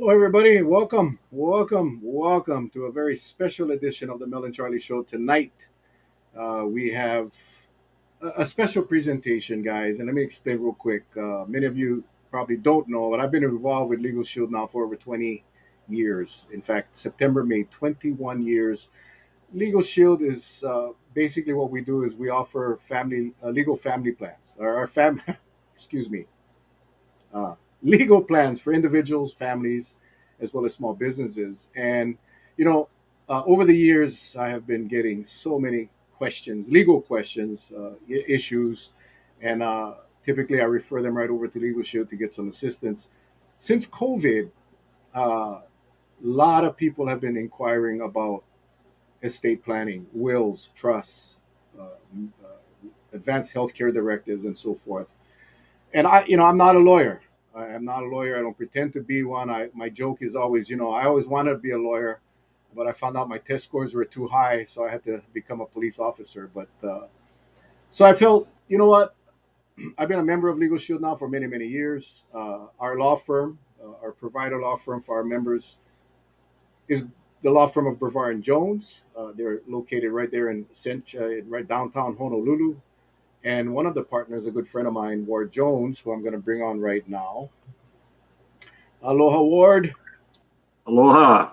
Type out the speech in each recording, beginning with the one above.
Hello, everybody. Welcome to a very special edition of the Mel and Charlie Show. Tonight, we have a special presentation, guys. And let me explain real quick. Many of you probably don't know, but I've been involved with LegalShield now for over 20 years. In fact, September made 21 years. LegalShield is basically what we do is we offer family legal family plans. Our fam, excuse me, uh, legal plans for individuals, families, as well as small businesses. And, you know, over the years, I have been getting so many questions, legal questions, issues, and typically I refer them right over to Legal Shield to get some assistance. Since COVID, a lot of people have been inquiring about estate planning, wills, trusts, uh, advanced healthcare directives, and so forth. And I'm not a lawyer. I'm not a lawyer. I don't pretend to be one. My joke is always, I always wanted to be a lawyer, but I found out my test scores were too high, so I had to become a police officer. But so I felt, you know what? I've been a member of Legal Shield now for many, many years. Our law firm, our provider law firm for our members, is the law firm of Bervar and Jones. They're located right there right downtown Honolulu. And one of the partners, a good friend of mine, Ward Jones, who I'm going to bring on right now. Aloha, Ward. Aloha.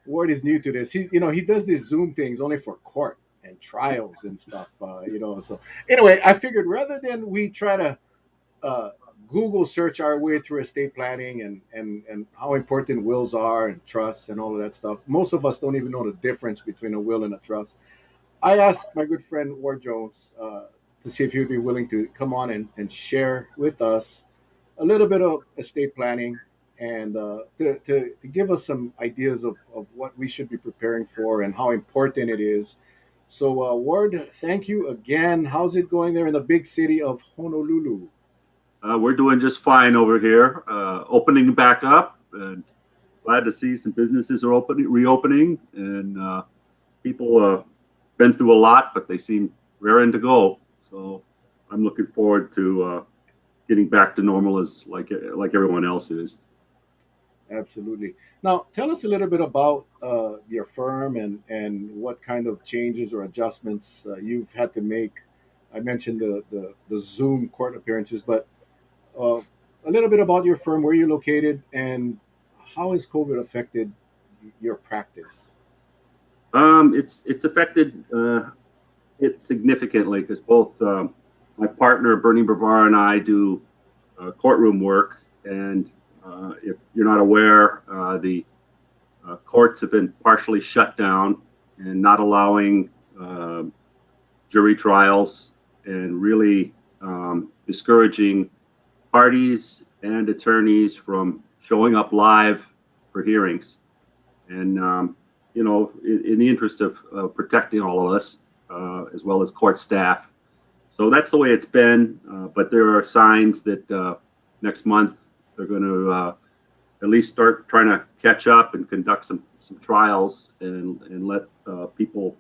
Ward is new to this. He does these Zoom things only for court and trials and stuff. So anyway, I figured rather than we try to uh, Google search our way through estate planning and how important wills are and trusts and all of that stuff, most of us don't even know the difference between a will and a trust. I asked my good friend Ward Jones to see if he would be willing to come on and share with us a little bit of estate planning and to give us some ideas of what we should be preparing for and how important it is. So, Ward, thank you again. How's it going there in the big city of Honolulu? We're doing just fine over here. Opening back up, and glad to see some businesses are reopening, and people been through a lot, but they seem raring to go. So I'm looking forward to getting back to normal as like everyone else is. Absolutely. Now, tell us a little bit about your firm and what kind of changes or adjustments you've had to make. I mentioned the Zoom court appearances, but uh, a little bit about your firm, where you're located, and how has COVID affected your practice? It's affected it significantly because both my partner Bernie Bervar and I do courtroom work, and if you're not aware, the courts have been partially shut down and not allowing uh, jury trials, and really discouraging parties and attorneys from showing up live for hearings. And in the interest of protecting all of us, as well as court staff. So that's the way it's been. But there are signs that next month they're going to at least start trying to catch up and conduct some trials and let people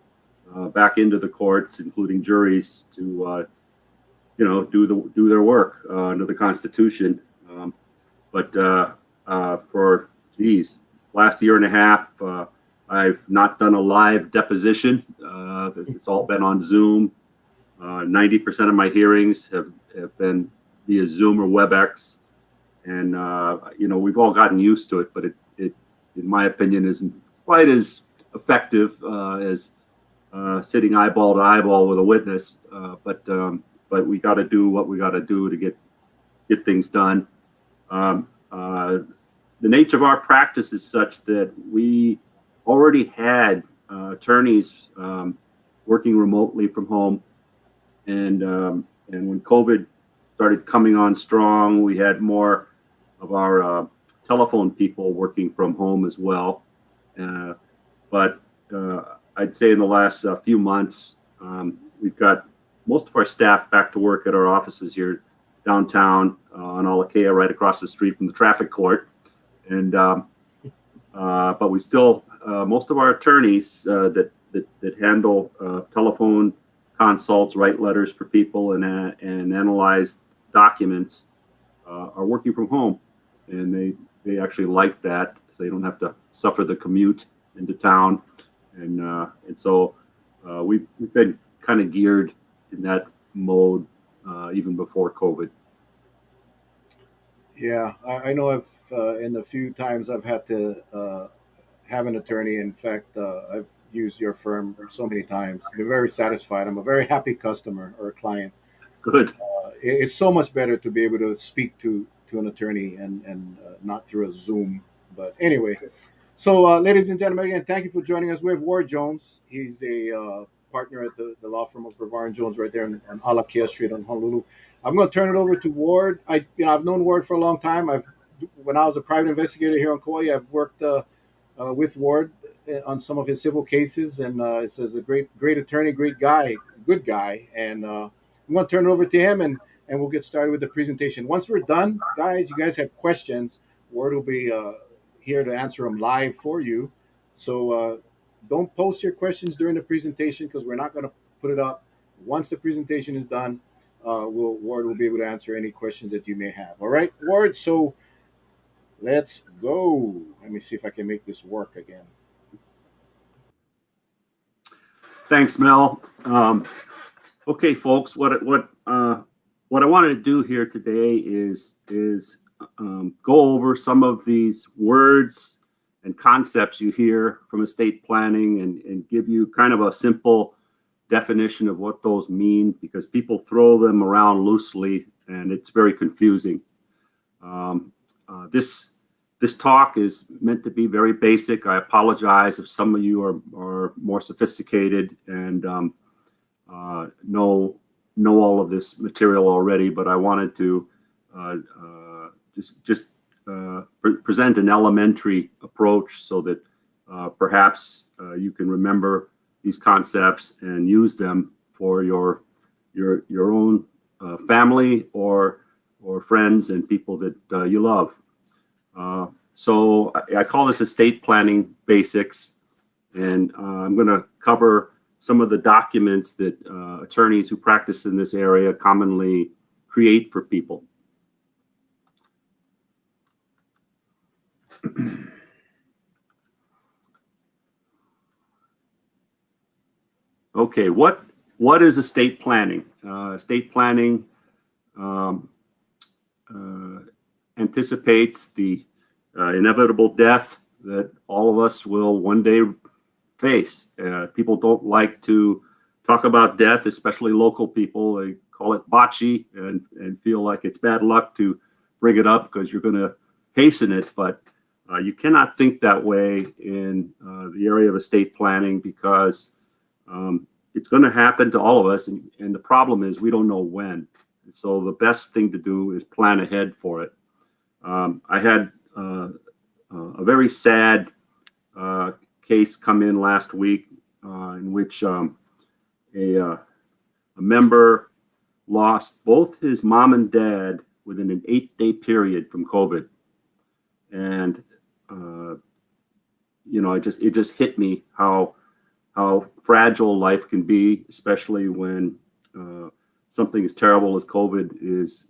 back into the courts, including juries, to do their work under the Constitution. But for last year and a half, I've not done a live deposition. It's all been on Zoom. 90% of my hearings have been via Zoom or WebEx, and we've all gotten used to it. But it in my opinion, isn't quite as effective as sitting eyeball to eyeball with a witness. But we got to do what we got to do to get things done. Um, uh, the nature of our practice is such that we already had attorneys working remotely from home, and when COVID started coming on strong, we had more of our telephone people working from home as well. Uh, but I'd say in the last few months, we've got most of our staff back to work at our offices here downtown on Alakea, right across the street from the traffic court. And but we still most of our attorneys that handle telephone consults, write letters for people, and analyze documents are working from home, and they actually like that, so they don't have to suffer the commute into town, and so we've been kind of geared in that mode even before COVID. Yeah, I know I've in the few times I've had to have an attorney. In fact, I've used your firm so many times. Been very satisfied. I'm a very happy customer or client. Good. It's so much better to be able to speak to an attorney and not through a Zoom. But anyway, so ladies and gentlemen, again, thank you for joining us. We have Ward Jones. He's a partner at the law firm of Bervar and Jones right there on Ala Street on Honolulu. I'm going to turn it over to Ward. I've known Ward for a long time. When I was a private investigator here on Kauai, I've worked with Ward on some of his civil cases, and it's as a great attorney, great guy, good guy. And I'm going to turn it over to him, and we'll get started with the presentation. Once we're done, guys, you guys have questions, Ward will be here to answer them live for you. So don't post your questions during the presentation because we're not going to put it up. Once the presentation is done, Ward will be able to answer any questions that you may have. All right, Ward. So let's go. Let me see if I can make this work again. Thanks, Mel. Okay, folks. What I wanted to do here today is go over some of these words and concepts you hear from estate planning and give you kind of a simple definition of what those mean, because people throw them around loosely and it's very confusing. This talk is meant to be very basic. I apologize if some of you are more sophisticated and know all of this material already, but I wanted to just present an elementary approach so that perhaps you can remember these concepts and use them for your own family or friends and people that you love. So I call this estate planning basics, and I'm going to cover some of the documents that attorneys who practice in this area commonly create for people. Okay, what is estate planning? Estate planning anticipates the inevitable death that all of us will one day face. People don't like to talk about death, especially local people. They call it bocce and feel like it's bad luck to bring it up because you're going to hasten it. But you cannot think that way in the area of estate planning, because it's going to happen to all of us. And the problem is we don't know when. So the best thing to do is plan ahead for it. I had a very sad case come in last week in which a member lost both his mom and dad within an 8-day period from COVID. And, it just hit me how fragile life can be, especially when something as terrible as COVID is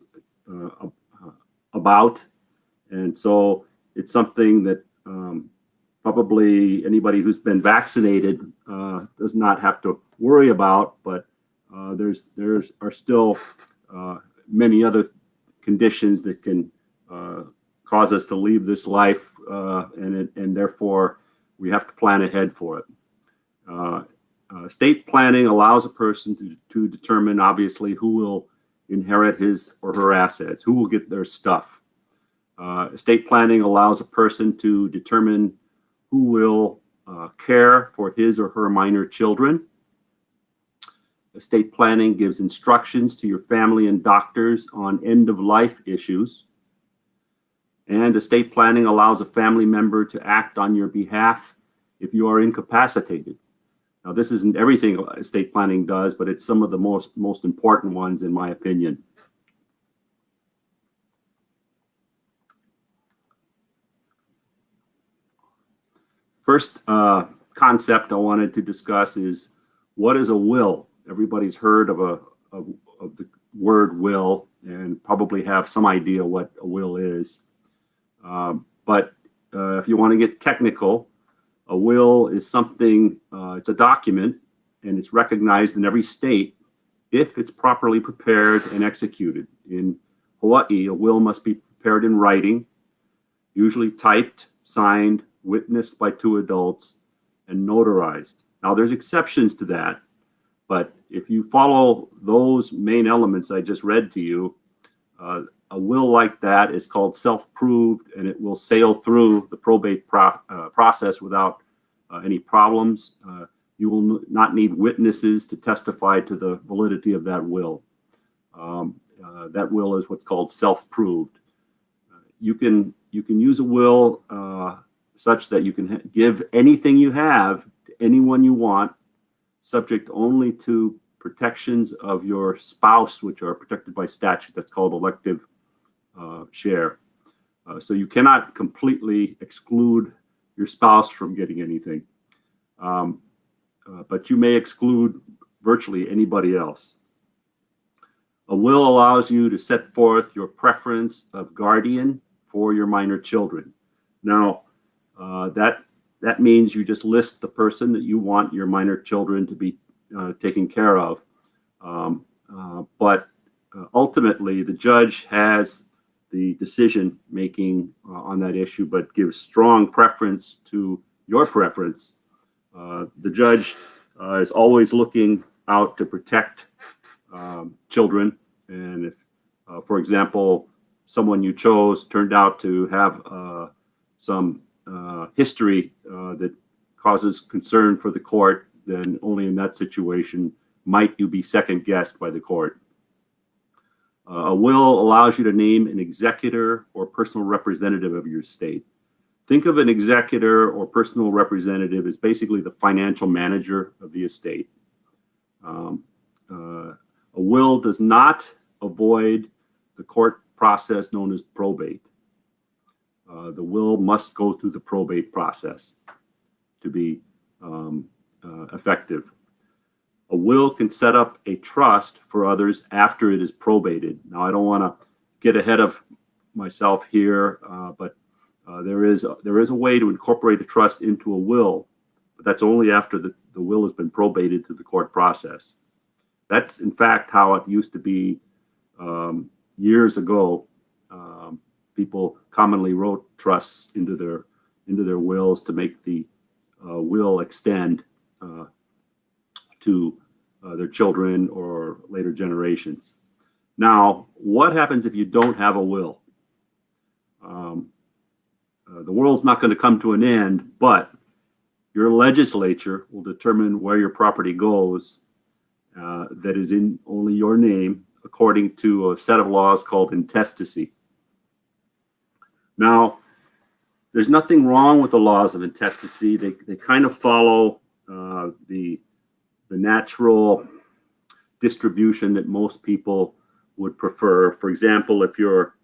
about. And so it's something that probably anybody who's been vaccinated does not have to worry about, but there are still many other conditions that can cause us to leave this life, and therefore we have to plan ahead for it. Estate planning allows a person to determine, obviously, who will inherit his or her assets, who will get their stuff. Estate planning allows a person to determine who will care for his or her minor children. Estate planning gives instructions to your family and doctors on end-of-life issues. And estate planning allows a family member to act on your behalf if you are incapacitated. Now, this isn't everything estate planning does, but it's some of the most important ones, in my opinion. First concept I wanted to discuss is, what is a will? Everybody's heard of the word will and probably have some idea what a will is. But But if you want to get technical, a will is something, it's a document, and it's recognized in every state if it's properly prepared and executed. In Hawaii, a will must be prepared in writing, usually typed, signed, witnessed by two adults, and notarized. Now, there's exceptions to that, but if you follow those main elements I just read to you, a will like that is called self-proved, and it will sail through the probate process without any problems. You will not need witnesses to testify to the validity of that will. That will is what's called self-proved. You can use a will such that you can give anything you have to anyone you want, subject only to protections of your spouse, which are protected by statute. That's called elective share. So you cannot completely exclude your spouse from getting anything, but you may exclude virtually anybody else. A will allows you to set forth your preference of guardian for your minor children. Now, that means you just list the person that you want your minor children to be taken care of. But ultimately, the judge has the decision making on that issue, but gives strong preference to your preference. The judge is always looking out to protect children. And if, for example, someone you chose turned out to have some history that causes concern for the court, then only in that situation might you be second guessed by the court. A will allows you to name an executor or personal representative of your estate. Think of an executor or personal representative as basically the financial manager of the estate. A will does not avoid the court process known as probate. The will must go through the probate process to be effective. A will can set up a trust for others after it is probated. Now, I don't want to get ahead of myself here, but there is a way to incorporate a trust into a will, but that's only after the will has been probated through the court process. That's, in fact, how it used to be years ago. People commonly wrote trusts into their wills to make the will extend to their children or later generations. Now, what happens if you don't have a will? The world's not going to come to an end, but your legislature will determine where your property goes that is in only your name, according to a set of laws called intestacy. Now, there's nothing wrong with the laws of intestacy. They kind of follow the natural distribution that most people would prefer. For example, if you're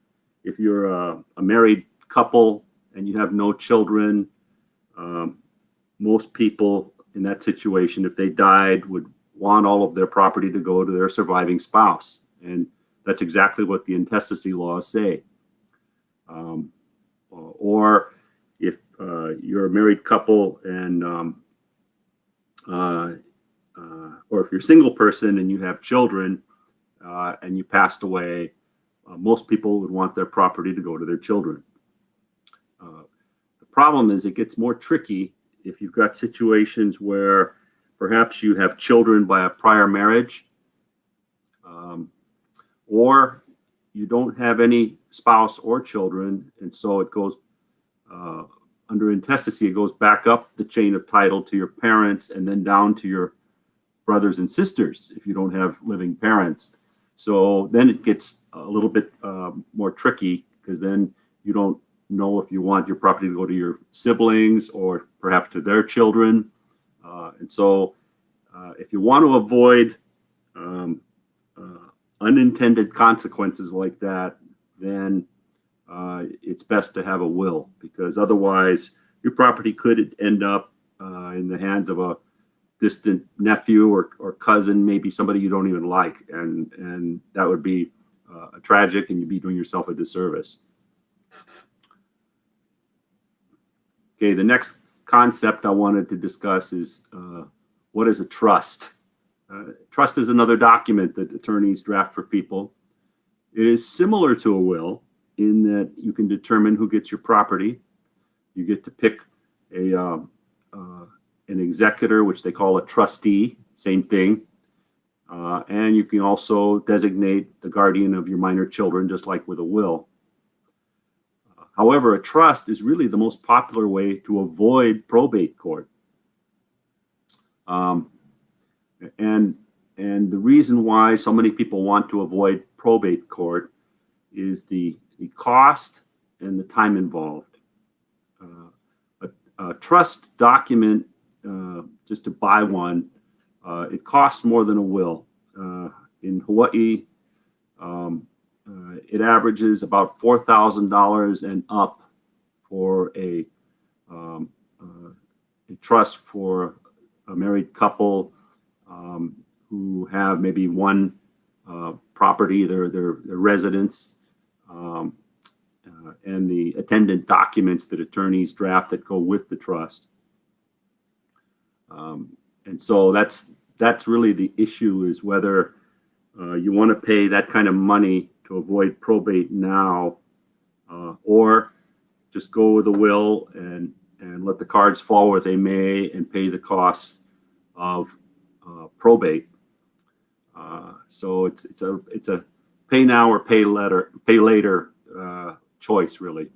a married couple and you have no children, most people in that situation, if they died, would want all of their property to go to their surviving spouse. And that's exactly what the intestacy laws say. Or if you're a married couple and or if you're a single person and you have children and you passed away, most people would want their property to go to their children. The problem is it gets more tricky if you've got situations where perhaps you have children by a prior marriage, or you don't have any spouse or children, and so it goes under intestacy, it goes back up the chain of title to your parents and then down to your brothers and sisters if you don't have living parents. So then it gets a little bit more tricky, because then you don't know if you want your property to go to your siblings or perhaps to their children. And so if you want to avoid unintended consequences like that, then it's best to have a will, because otherwise your property could end up in the hands of a distant nephew or cousin, maybe somebody you don't even like, and that would be tragic, and you'd be doing yourself a disservice. Okay, the next concept I wanted to discuss is what is a trust? Trust is another document that attorneys draft for people. It is similar to a will in that you can determine who gets your property. You get to pick an executor, which they call a trustee, same thing. And you can also designate the guardian of your minor children, just like with a will. However, a trust is really the most popular way to avoid probate court. And the reason why so many people want to avoid probate court is the cost and the time involved. A trust document, just to buy one, it costs more than a will. In Hawaii, it averages about $4,000 and up for a trust for a married couple who have maybe one property, their residence, and the attendant documents that attorneys draft that go with the trust. And so that's really the issue, is whether you want to pay that kind of money to avoid probate now, or just go with a will and let the cards fall where they may and pay the costs of probate. So it's a pay now or pay later choice, really.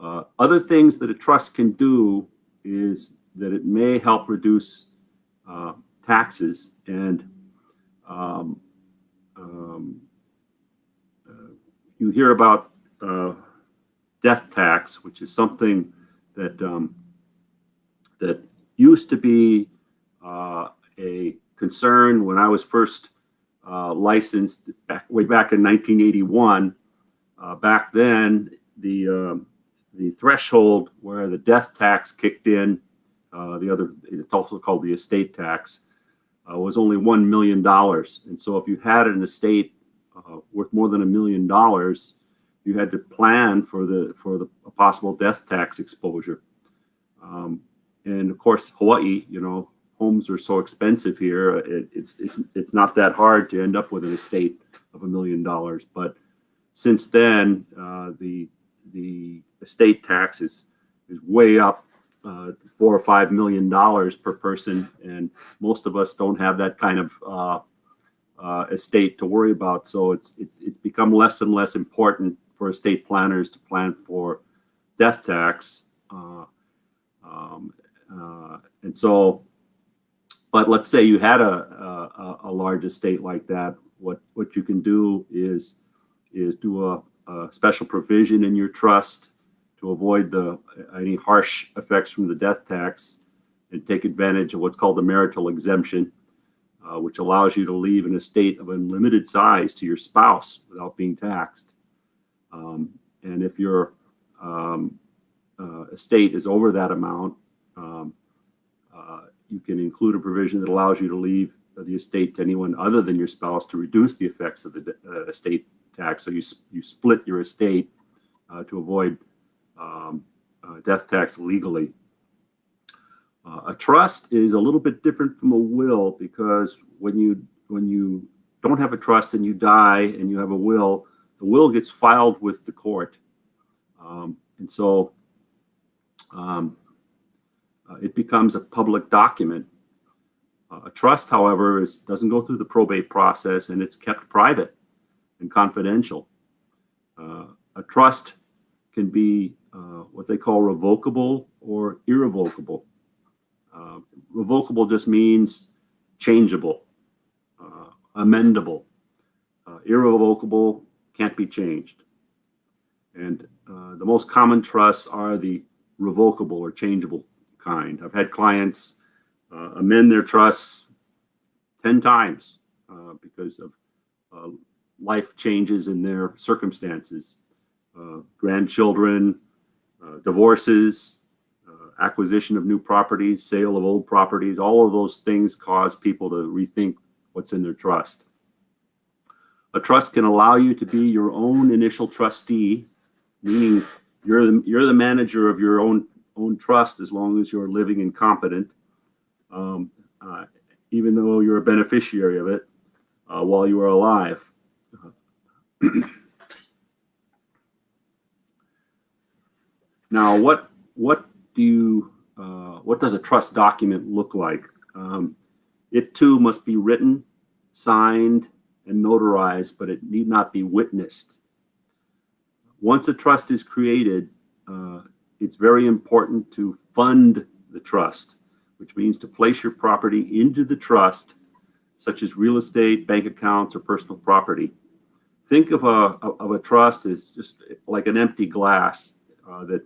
Other things that a trust can do is that it may help reduce taxes, and you hear about death tax, which is something that that used to be a concern when I was first licensed way back in 1981. Back then, the threshold where the death tax kicked in, it's also called the estate tax, was only $1 million. And so if you had an estate worth more than $1 million, you had to plan for the possible death tax exposure. And of course, Hawaii, homes are so expensive here. It's not that hard to end up with an estate of $1 million. But since then, the estate tax is way up, $4 or $5 million per person, and most of us don't have that kind of estate to worry about. So it's become less and less important for estate planners to plan for death tax. And so, but let's say you had a large estate like that. What you can do is do a special provision in your trust to avoid any harsh effects from the death tax, and take advantage of what's called the marital exemption, which allows you to leave an estate of unlimited size to your spouse without being taxed. And if your estate is over that amount, you can include a provision that allows you to leave the estate to anyone other than your spouse to reduce the effects of the estate tax. So you split your estate to avoid death tax legally. A trust is a little bit different from a will, because when you don't have a trust and you die and you have a will, the will gets filed with the court, and so it becomes a public document. A trust, however, doesn't go through the probate process, and it's kept private and confidential. A trust can be what they call revocable or irrevocable. Revocable just means changeable, amendable. Irrevocable can't be changed. And the most common trusts are the revocable or changeable kind. I've had clients amend their trusts 10 times because of life changes in their circumstances. Grandchildren, divorces, acquisition of new properties, sale of old properties, all of those things cause people to rethink what's in their trust. A trust can allow you to be your own initial trustee, meaning you're the manager of your own trust as long as you're living incompetent, even though you're a beneficiary of it while you are alive. Now, what does a trust document look like? It too must be written, signed, and notarized, but it need not be witnessed. Once a trust is created, it's very important to fund the trust, which means to place your property into the trust, such as real estate, bank accounts, or personal property. Think of a trust as just like an empty glass that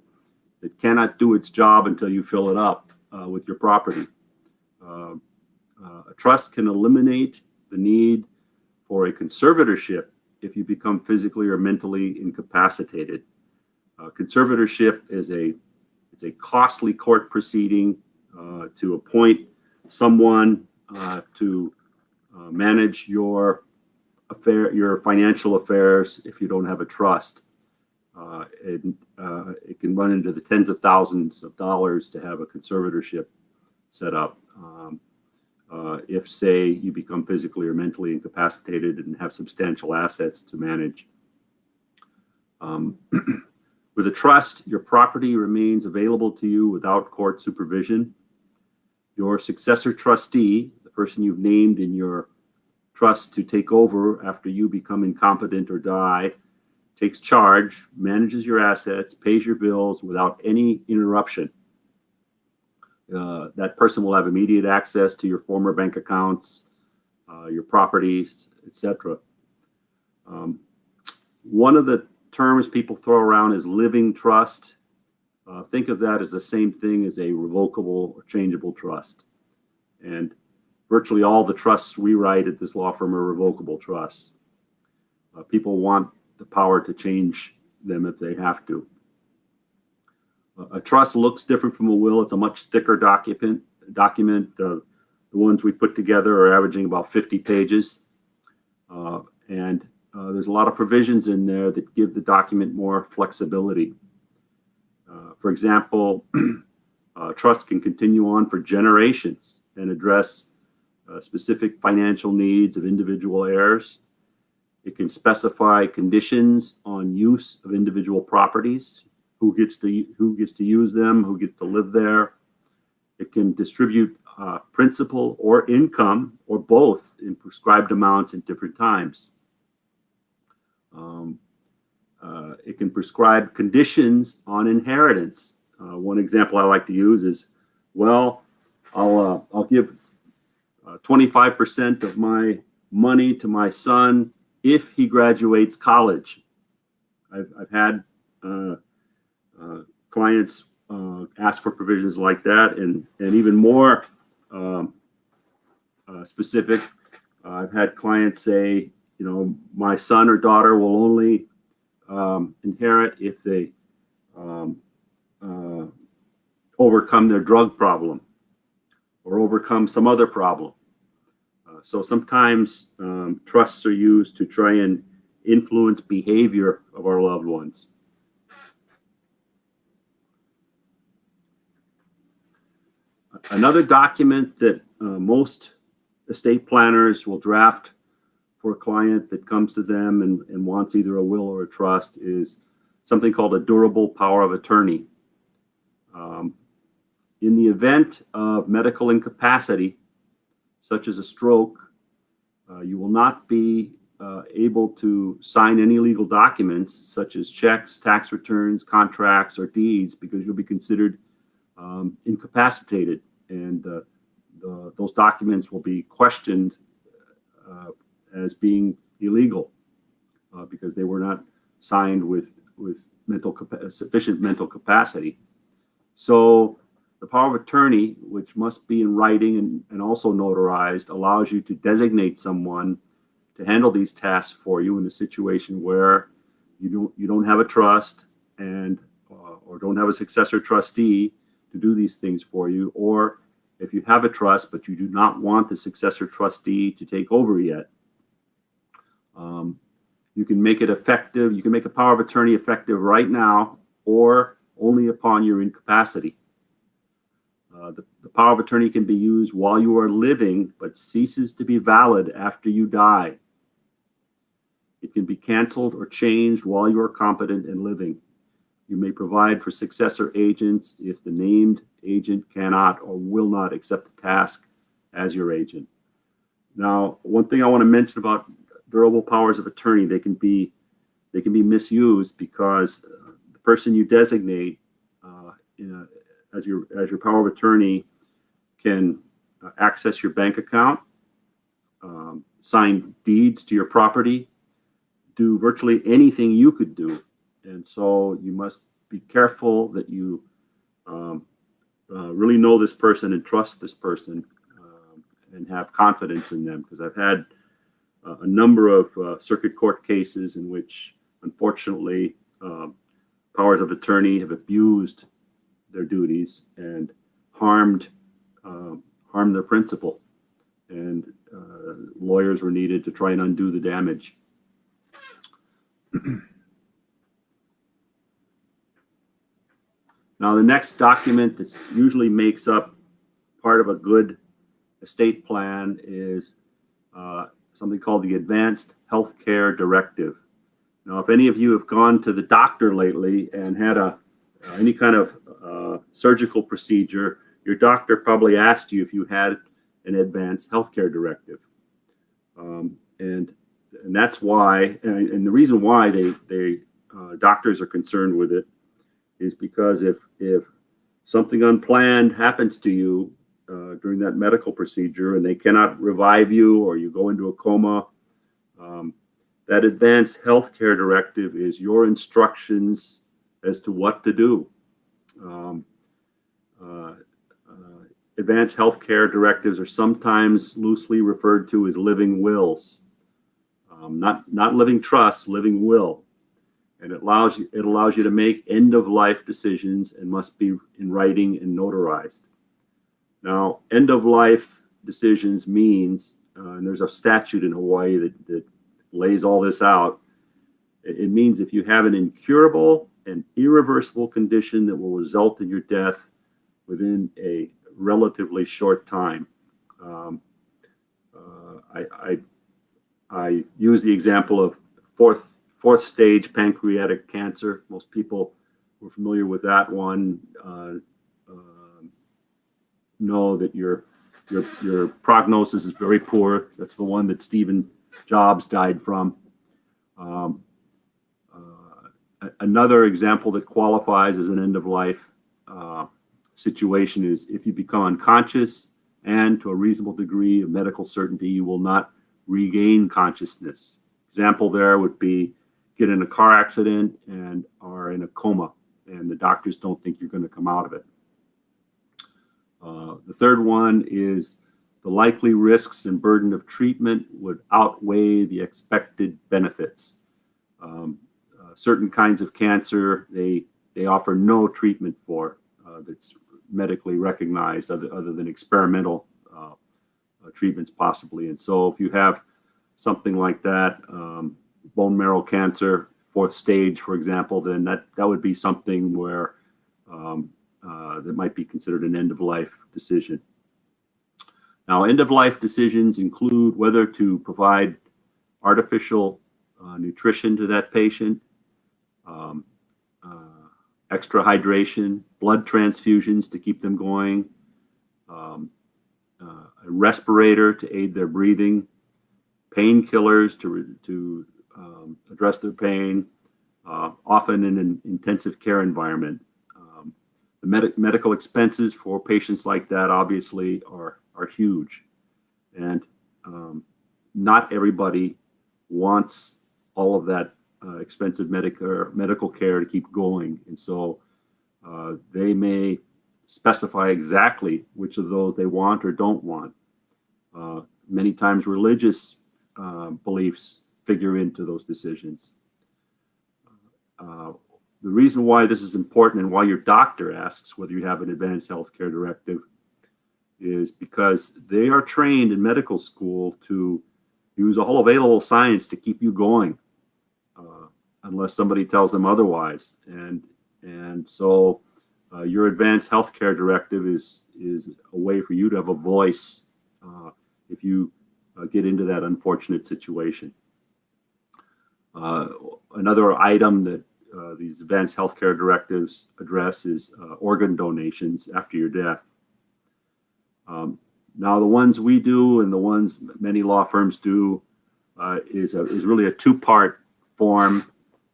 cannot do its job until you fill it up with your property. A trust can eliminate the need for a conservatorship if you become physically or mentally incapacitated. Conservatorship is a costly court proceeding to appoint someone to manage your financial affairs if you don't have a trust. It can run into the tens of thousands of dollars to have a conservatorship set up. If, say, you become physically or mentally incapacitated and have substantial assets to manage. With a trust, your property remains available to you without court supervision. Your successor trustee, the person you've named in your trust to take over after you become incompetent or die, takes charge, manages your assets, pays your bills without any interruption. That person will have immediate access to your former bank accounts, your properties, etc. One of the terms people throw around is living trust. Think of that as the same thing as a revocable or changeable trust. And virtually all the trusts we write at this law firm are revocable trusts. People want the power to change them if they have to. A trust looks different from a will. It's a much thicker document. The ones we put together are averaging about 50 pages. And there's a lot of provisions in there that give the document more flexibility. For example, trust can continue on for generations and address specific financial needs of individual heirs. It can specify conditions on use of individual properties, who gets to use them, who gets to live there. It can distribute principal or income, or both, in prescribed amounts at different times. It can prescribe conditions on inheritance. One example I like to use is, well, I'll give 25% of my money to my son if he graduates college. I've had clients ask for provisions like that, and even more specific. I've had clients say, my son or daughter will only inherit if they overcome their drug problem or overcome some other problem. So sometimes trusts are used to try and influence behavior of our loved ones. Another document that most estate planners will draft for a client that comes to them and wants either a will or a trust is something called a durable power of attorney. In the event of medical incapacity, such as a stroke, you will not be able to sign any legal documents such as checks, tax returns, contracts, or deeds, because you'll be considered incapacitated, and those documents will be questioned as being illegal because they were not signed with sufficient mental capacity. So the power of attorney, which must be in writing and also notarized, allows you to designate someone to handle these tasks for you in a situation where you don't have a trust or don't have a successor trustee to do these things for you, or if you have a trust but you do not want the successor trustee to take over yet. You can make it effective. You can make a power of attorney effective right now, or only upon your incapacity. The power of attorney can be used while you are living, but ceases to be valid after you die. It can be canceled or changed while you are competent and living. You may provide for successor agents if the named agent cannot or will not accept the task as your agent. Now, one thing I want to mention about durable powers of attorney, they can be misused because the person you designate as your power of attorney can access your bank account, sign deeds to your property, do virtually anything you could do. And so you must be careful that you really know this person and trust this person and have confidence in them. Because I've had a number of circuit court cases in which, unfortunately, powers of attorney have abused their duties and harmed their principal. And lawyers were needed to try and undo the damage. Now, the next document that usually makes up part of a good estate plan is something called the Advanced Health Care Directive. Now, if any of you have gone to the doctor lately and had any kind of surgical procedure, your doctor probably asked you if you had an advanced health care directive. And that's why, and the reason why they doctors are concerned with it is because if something unplanned happens to you during that medical procedure and they cannot revive you or you go into a coma, that advanced health care directive is your instructions as to what to do. Advanced health care directives are sometimes loosely referred to as living wills, not living trusts, living will. And it allows you to make end-of-life decisions and must be in writing and notarized. Now, end-of-life decisions means, and there's a statute in Hawaii that lays all this out, it means if you have an incurable and irreversible condition that will result in your death within a relatively short time. I use the example of fourth stage pancreatic cancer. Most people who are familiar with that one know that your prognosis is very poor. That's the one that Stephen Jobs died from. Another example that qualifies as an end-of-life situation is if you become unconscious and to a reasonable degree of medical certainty, you will not regain consciousness. Example there would be get in a car accident and are in a coma, and the doctors don't think you're going to come out of it. The third one is the likely risks and burden of treatment would outweigh the expected benefits. Certain kinds of cancer, they offer no treatment for that's medically recognized other than experimental treatments possibly. And so if you have something like that, bone marrow cancer, fourth stage, for example, then that would be something where that might be considered an end-of-life decision. Now, end-of-life decisions include whether to provide artificial nutrition to that patient, extra hydration, blood transfusions to keep them going, a respirator to aid their breathing, painkillers to address their pain, often in an intensive care environment. The medical expenses for patients like that obviously are huge, and not everybody wants all of that expensive medical care to keep going, and so they may specify exactly which of those they want or don't want. Many times religious beliefs figure into those decisions. The reason why this is important and why your doctor asks whether you have an advanced healthcare directive is because they are trained in medical school to use all available science to keep you going, unless somebody tells them otherwise. And And so your advanced healthcare directive is a way for you to have a voice if you get into that unfortunate situation. Another item that these advanced healthcare directives address is organ donations after your death. Now, the ones we do and the ones many law firms do is really a two-part form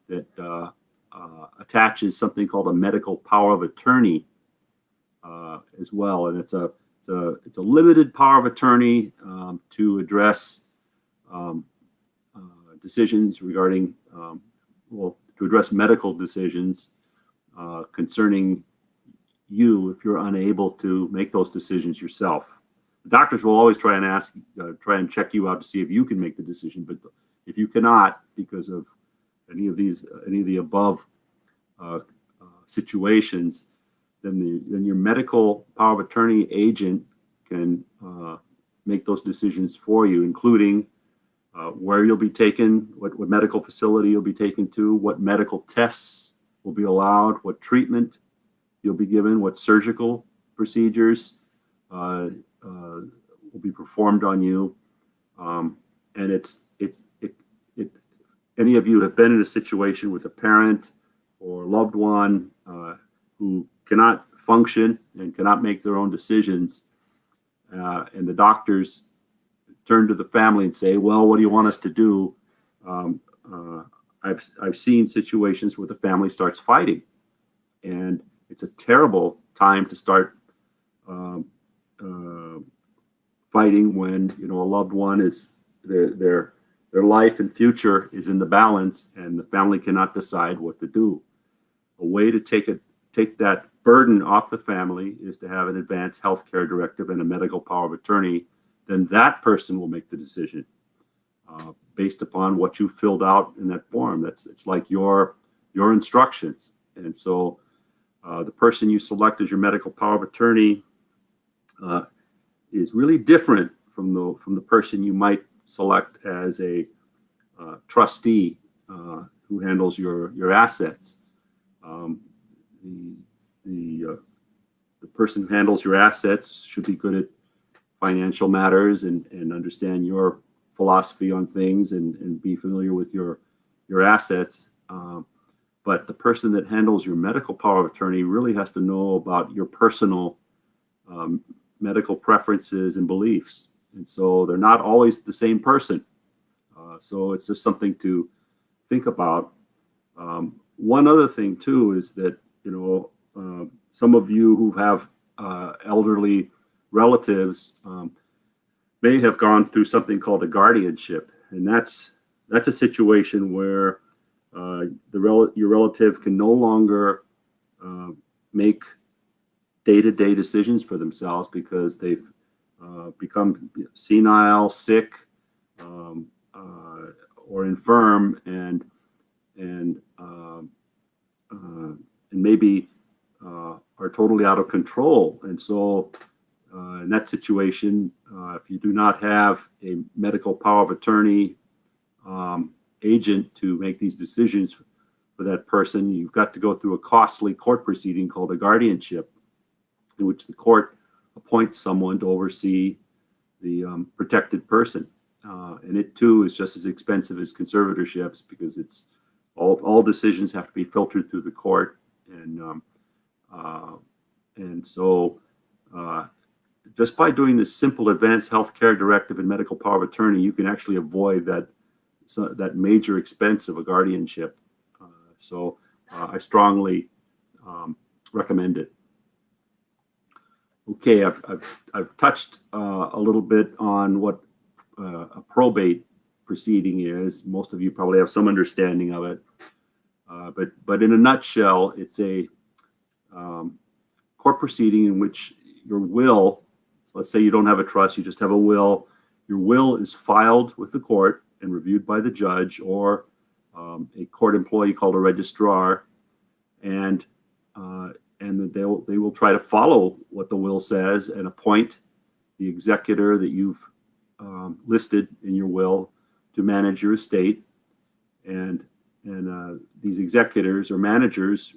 that attaches something called a medical power of attorney as well, and it's a limited power of attorney to address decisions regarding to address medical decisions concerning you if you're unable to make those decisions yourself. The doctors will always try and check you out to see if you can make the decision, but if you cannot because of any of the above situations, then your medical power of attorney agent can make those decisions for you, including where you'll be taken, what medical facility you'll be taken to, what medical tests will be allowed, what treatment you'll be given, what surgical procedures will be performed on you. And any of you have been in a situation with a parent or loved one who cannot function and cannot make their own decisions, and the doctors turn to the family and say, well, what do you want us to do? I've seen situations where the family starts fighting, and it's a terrible time to start fighting when a loved one is their life and future is in the balance, and the family cannot decide what to do. A way to take that burden off the family is to have an advanced health care directive and a medical power of attorney. Then that person will make the decision based upon what you filled out in that form. It's like your instructions. And so the person you select as your medical power of attorney is really different from the person you might select as a trustee who handles your assets. The person who handles your assets should be good at financial matters and understand your philosophy on things and be familiar with your assets. But the person that handles your medical power of attorney really has to know about your personal medical preferences and beliefs. And so they're not always the same person. So it's just something to think about. One other thing too is that, some of you who have elderly relatives may have gone through something called a guardianship. And that's a situation where your relative can no longer make day-to-day decisions for themselves because they've become senile, sick, or infirm, and maybe are totally out of control. And so in that situation, if you do not have a medical power of attorney agent to make these decisions for that person, you've got to go through a costly court proceeding called a guardianship, in which the court appoints someone to oversee the protected person. And it too is just as expensive as conservatorships because it's all decisions have to be filtered through the court. And so just by doing this simple advanced health care directive and medical power of attorney, you can actually avoid that major expense of a guardianship. So I strongly recommend it. Okay, I've touched a little bit on what a probate proceeding is. Most of you probably have some understanding of it. But in a nutshell, it's a court proceeding in which your will, so let's say you don't have a trust, you just have a will, your will is filed with the court and reviewed by the judge or a court employee called a registrar, and they will try to follow what the will says and appoint the executor that you've listed in your will to manage your estate. And these executors or managers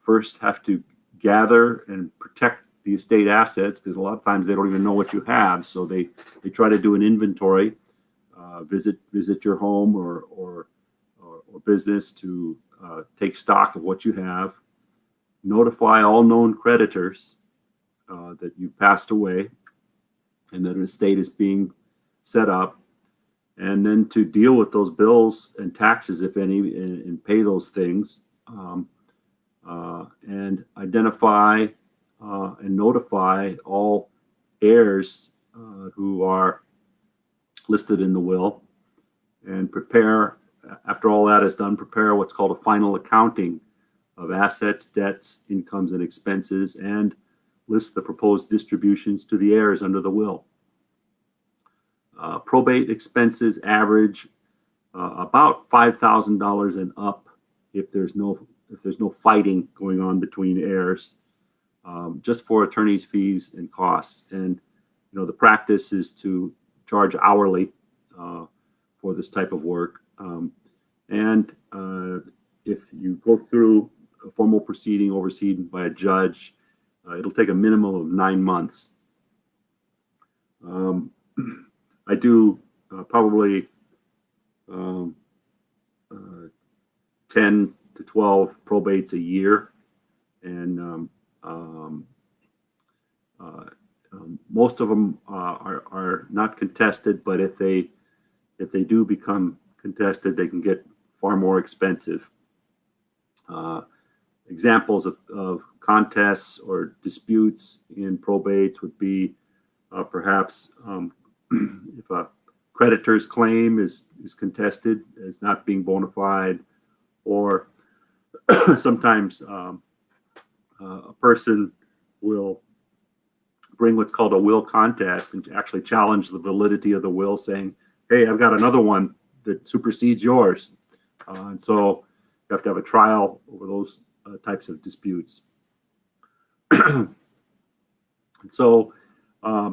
first have to gather and protect the estate assets, because a lot of times they don't even know what you have. So they try to do an inventory, visit your home or business to take stock of what you have, notify all known creditors that you've passed away and that an estate is being set up, and then to deal with those bills and taxes, if any, and pay those things, and identify and notify all heirs who are listed in the will, and prepare, after all that is done, prepare what's called a final accounting of assets, debts, incomes, and expenses, and list the proposed distributions to the heirs under the will. Probate expenses average about $5,000 and up if there's no fighting going on between heirs, just for attorney's fees and costs. And the practice is to charge hourly for this type of work. And if you go through a formal proceeding overseen by a judge, it'll take a minimum of 9 months. I do probably 10 to 12 probates a year, and most of them are not contested, but if they do become contested, they can get far more expensive. Examples of contests or disputes in probates would be perhaps if a creditor's claim is contested as not being bona fide, or sometimes a person will bring what's called a will contest and actually challenge the validity of the will, saying, hey, I've got another one that supersedes yours. And so you have to have a trial over those types of disputes. And so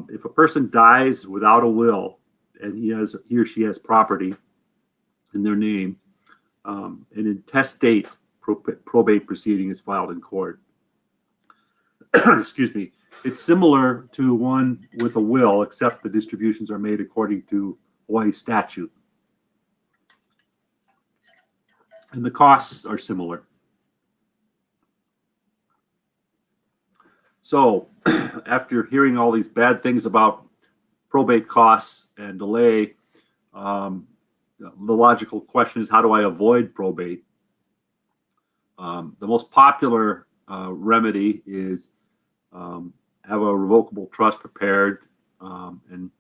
if a person dies without a will and he or she has property in their name, an intestate probate proceeding is filed in court. Excuse me. It's similar to one with a will, except the distributions are made according to Hawaii statute. And the costs are similar. So after hearing all these bad things about probate costs and delay, the logical question is, how do I avoid probate? The most popular remedy is have a revocable trust prepared and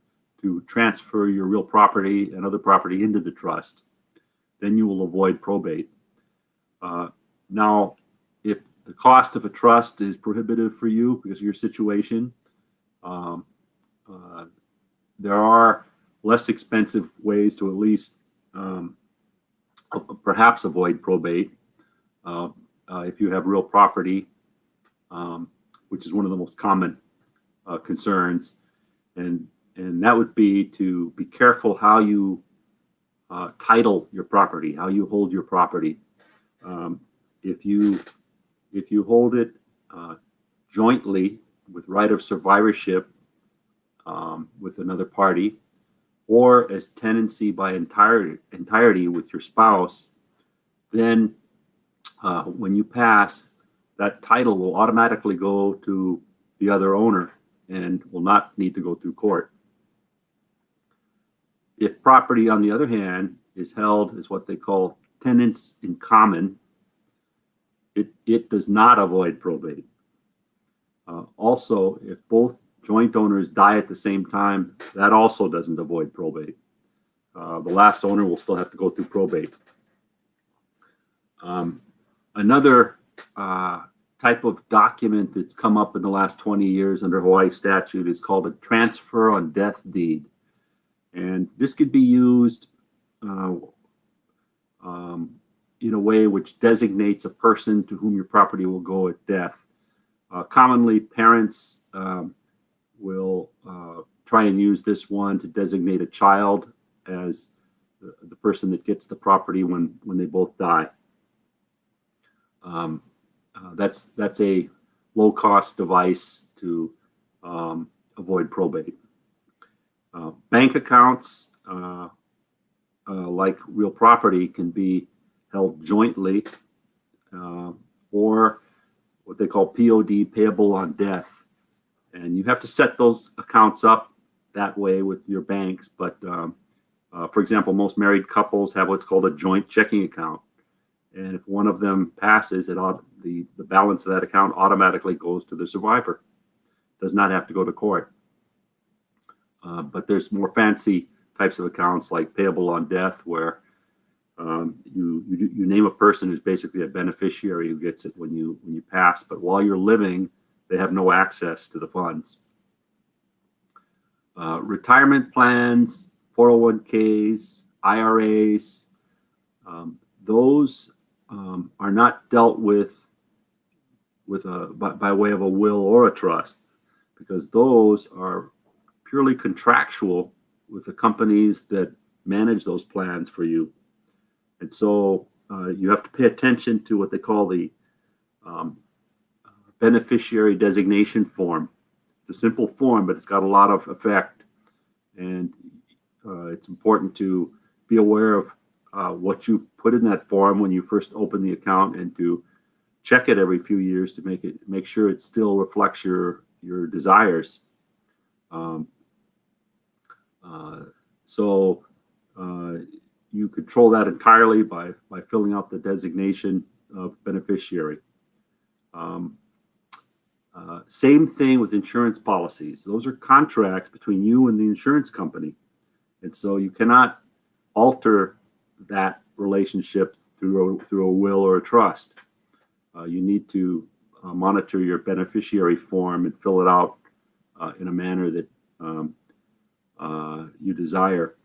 to transfer your real property and other property into the trust. Then you will avoid probate. Now, if the cost of a trust is prohibitive for you because of your situation, there are less expensive ways to at least perhaps avoid probate. If you have real property, which is one of the most common concerns, and that would be to be careful how you title your property, how you hold your property. If you hold it jointly with right of survivorship with another party, or as tenancy by entirety with your spouse, then when you pass, that title will automatically go to the other owner and will not need to go through court. If property, on the other hand, is held as what they call tenants in common, it does not avoid probate. Also, if both joint owners die at the same time, that also doesn't avoid probate. The last owner will still have to go through probate. Another type of document that's come up in the last 20 years under Hawaii statute is called a transfer on death deed. And this could be used in a way which designates a person to whom your property will go at death. Commonly, parents will try and use this one to designate a child as the person that gets the property when they both die. That's a low-cost device to avoid probate. Bank accounts, like real property, can be held jointly, or what they call POD, payable on death. And you have to set those accounts up that way with your banks. But for example, most married couples have what's called a joint checking account. And if one of them passes, the balance of that account automatically goes to the survivor. Does not have to go to court. But there's more fancy types of accounts like payable on death, where you name a person who's basically a beneficiary who gets it when you pass. But while you're living, they have no access to the funds. Retirement plans, 401ks, IRAs, those are not dealt with by way of a will or a trust, because those are purely contractual with the companies that manage those plans for you. And so you have to pay attention to what they call the beneficiary designation form. It's a simple form, but it's got a lot of effect. And it's important to be aware of what you put in that form when you first open the account, and to check it every few years to make sure it still reflects your desires. So you control that entirely by filling out the designation of beneficiary. Same thing with insurance policies. Those are contracts between you and the insurance company. And so you cannot alter that relationship through a will or a trust. You need to monitor your beneficiary form and fill it out in a manner that you desire.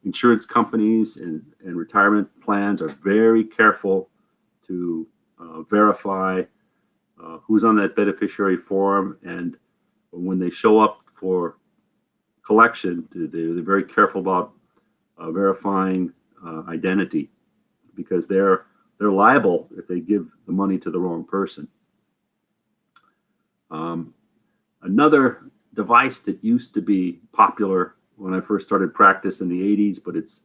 Insurance companies and retirement plans are very careful to verify who's on that beneficiary form, and when they show up for collection, they're very careful about verifying identity, because they're liable if they give the money to the wrong person. Another device that used to be popular when I first started practice in the 80s, but it's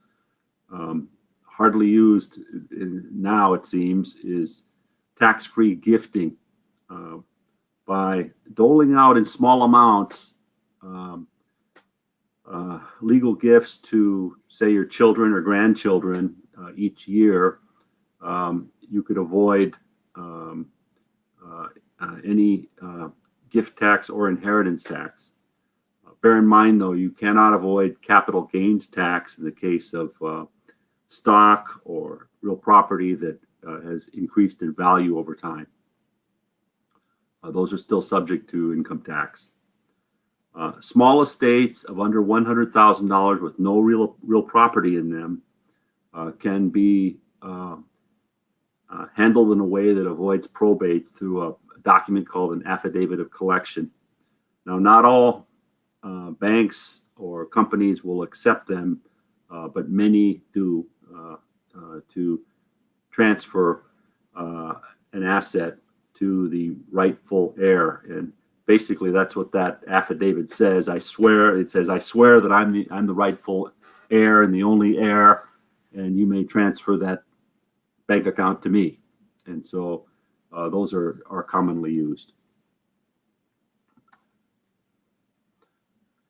hardly used now, it seems, is tax-free gifting. By doling out in small amounts legal gifts to, say, your children or grandchildren each year, you could avoid any gift tax or inheritance tax. Bear in mind, though, you cannot avoid capital gains tax in the case of stock or real property that has increased in value over time. Those are still subject to income tax. Small estates of under $100,000 with no real property in them can be handled in a way that avoids probate through a document called an affidavit of collection. Now, not all banks or companies will accept them, but many do, to transfer an asset to the rightful heir. And basically that's what that affidavit says. It says, I swear that I'm the rightful heir and the only heir, and you may transfer that bank account to me. And so those are commonly used.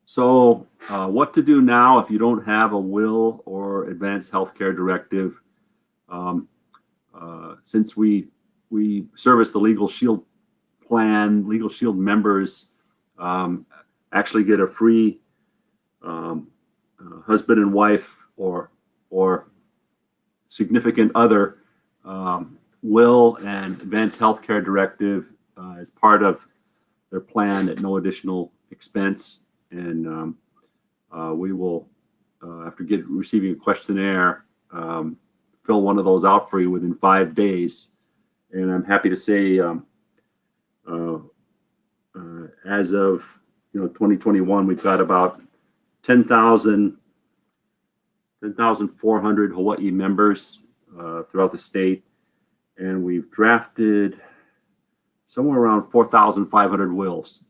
So what to do now if you don't have a will or advanced healthcare directive? Since we service the LegalShield plan, LegalShield members actually get a free husband and wife or significant other will and advanced healthcare directive as part of their plan at no additional expense. And we will, after receiving a questionnaire, fill one of those out for you within 5 days. And I'm happy to say, as of 2021, we've got about 10,400 Hawaii members throughout the state, and we've drafted somewhere around 4,500 wills.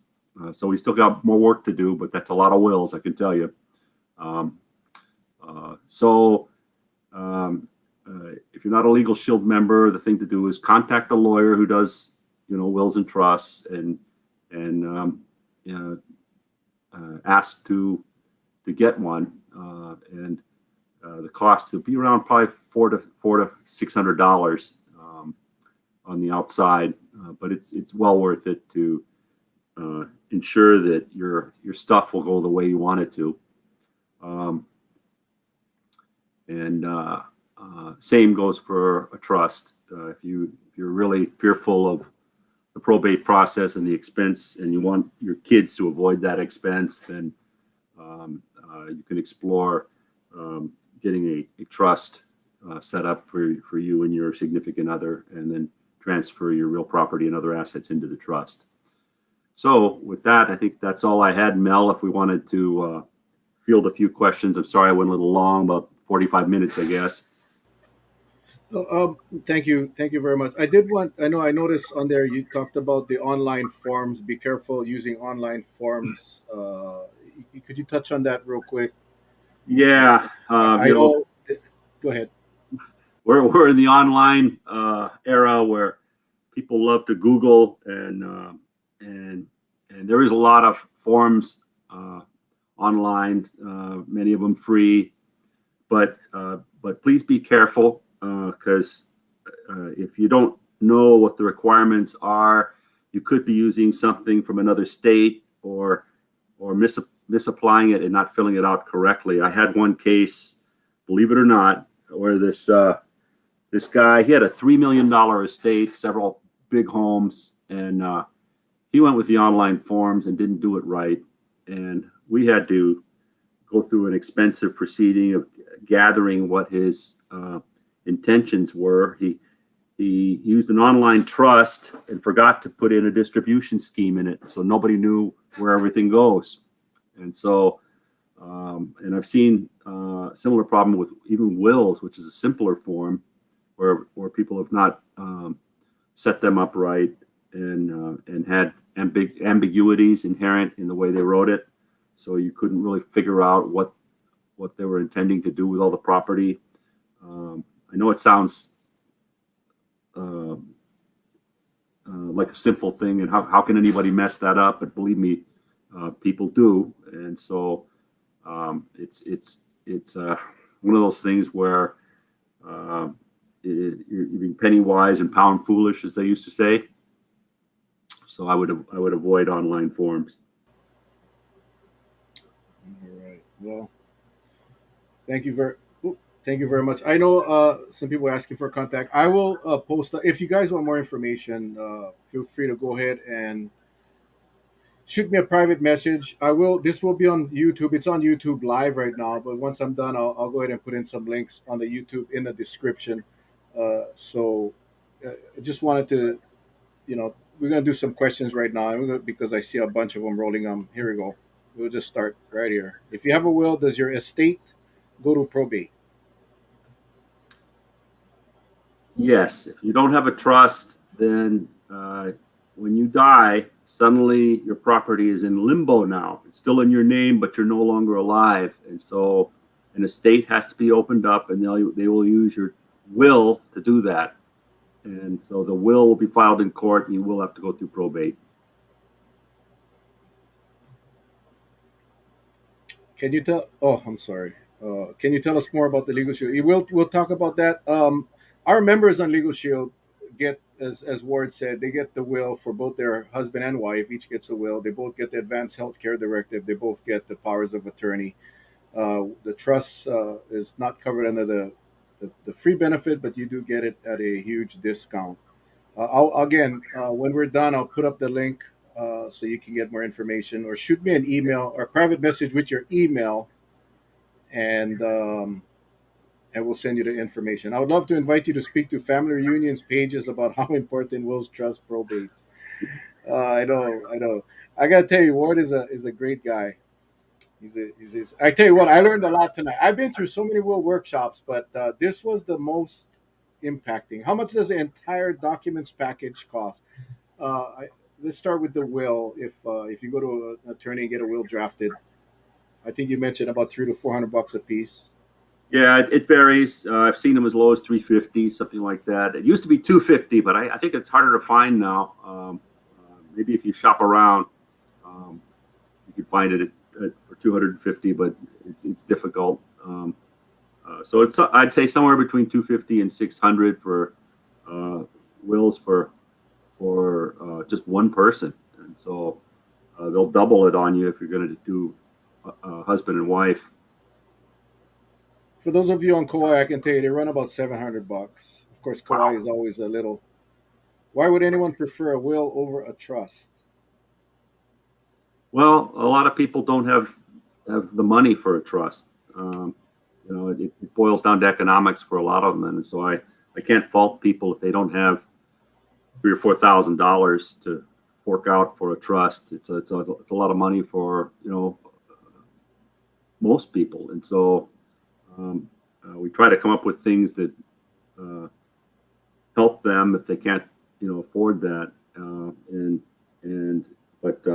So we still got more work to do, but that's a lot of wills, I can tell you. Um, so if you're not a LegalShield member, the thing to do is contact a lawyer who does, wills and trusts, and ask to get one. And the cost will be around probably $400 to $600 on the outside, but it's well worth it to ensure that your stuff will go the way you want it to. Same goes for a trust. If you're really fearful of the probate process and the expense, and you want your kids to avoid that expense, then you can explore getting a trust set up for you and your significant other, and then transfer your real property and other assets into the trust. So with that, I think that's all I had, Mel. If we wanted to field a few questions. I'm sorry I went a little long, about 45 minutes, I guess. Thank you very much. I noticed on there you talked about the online forms. Be careful using online forms. Could you touch on that real quick? Yeah, I know. Go ahead. We're in the online era where people love to Google, and there is a lot of forms online, many of them free, but please be careful, because if you don't know what the requirements are, you could be using something from another state, or misapplying it and not filling it out correctly. I had one case, believe it or not, where this guy, he had a $3 million estate, several big homes, and he went with the online forms and didn't do it right. And we had to go through an expensive proceeding of gathering what his intentions were. He used an online trust and forgot to put in a distribution scheme in it, so nobody knew where everything goes. And so, and I've seen similar problem with even wills, which is a simpler form, where people have not set them up right, and had ambiguities inherent in the way they wrote it, so you couldn't really figure out what they were intending to do with all the property. I know it sounds like a simple thing, and how can anybody mess that up? But believe me, people do. And so it's one of those things where you're being penny wise and pound foolish, as they used to say. So I would avoid online forms. All right. Well, thank you very much. I know some people are asking for contact. I will post. If you guys want more information, feel free to go ahead and shoot me a private message. I will. This will be on YouTube. It's on YouTube live right now. But once I'm done, I'll go ahead and put in some links on the YouTube in the description. I just wanted to, we're gonna do some questions right now, because I see a bunch of them rolling. Here we go. We'll just start right here. If you have a will, does your estate go to probate? Yes. If you don't have a trust, then when you die, suddenly your property is in limbo now. It's still in your name, but you're no longer alive. And so an estate has to be opened up, and they will use your will to do that. And so the will be filed in court, and you will have to go through probate. Can you tell? Oh, I'm sorry. Can you tell us more about the Legal Shield? We'll talk about that. Our members on Legal Shield get, as Ward said, they get the will for both their husband and wife. Each gets a will. They both get the Advanced Health Care Directive. They both get the powers of attorney. The trust is not covered under the free benefit, but you do get it at a huge discount. When we're done, I'll put up the link so you can get more information, or shoot me an email or private message with your email, and we'll send you the information. I would love to invite you to speak to family reunions pages about how important wills, trust, probates. I know. I gotta tell you, Ward is a great guy. I tell you what, I learned a lot tonight. I've been through so many will workshops, but this was the most impacting. How much does the entire documents package cost? Let's start with the will. If you go to an attorney and get a will drafted, I think you mentioned about $300 to $400 a piece. Yeah, it varies. I've seen them as low as 350, something like that. It used to be 250, but I think it's harder to find now. Maybe if you shop around, um, you can find it for 250, but it's difficult. So it's I'd say somewhere between 250 and 600 for uh, wills for just one person, and so they'll double it on you if you're going to do husband and wife. For those of you on Kauai, I can tell you they run about $700. Of course, Kauai is always a little. Why would anyone prefer a will over a trust? Well, a lot of people don't have the money for a trust. It boils down to economics for a lot of them, and so I can't fault people if they don't have $3,000 or $4,000 to fork out for a trust. It's a lot of money for most people, and so um, we try to come up with things that uh, help them if they can't afford that, and but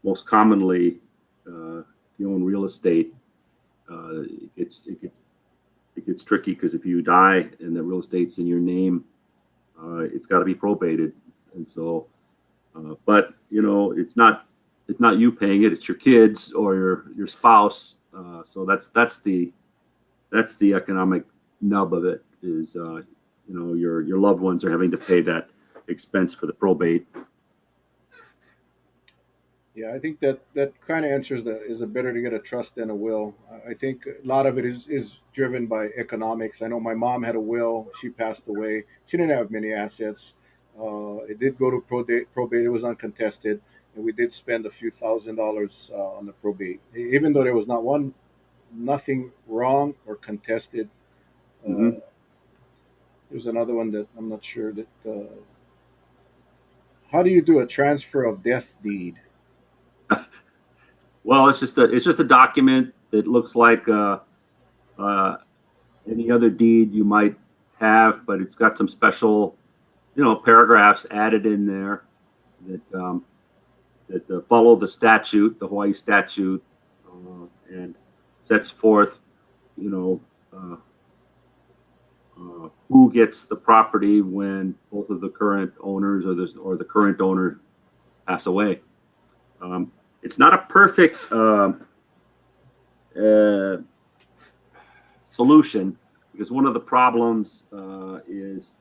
most commonly, if you own real estate, it gets tricky because if you die and the real estate's in your name, it's got to be probated, and so but it's not you paying it; it's your kids or your spouse. So that's the economic nub of it is your loved ones are having to pay that expense for the probate. Yeah, I think that kind of answers that. Is it better to get a trust than a will? I think a lot of it is driven by economics. I know my mom had a will. She passed away. She didn't have many assets. It did go to probate. Probate. It was uncontested, and we did spend a few $1,000s on the probate, even though there was nothing wrong or contested. Hmm. There's another one that I'm not sure that. How do you do a transfer of death deed? Well, it's just a document that looks like uh, any other deed you might have, but it's got some special paragraphs added in there that follow the statute, the Hawaii statute, and sets forth, you know, uh, who gets the property when both of the current owners or the current owner pass away. Um, it's not a perfect uh, solution because one of the problems is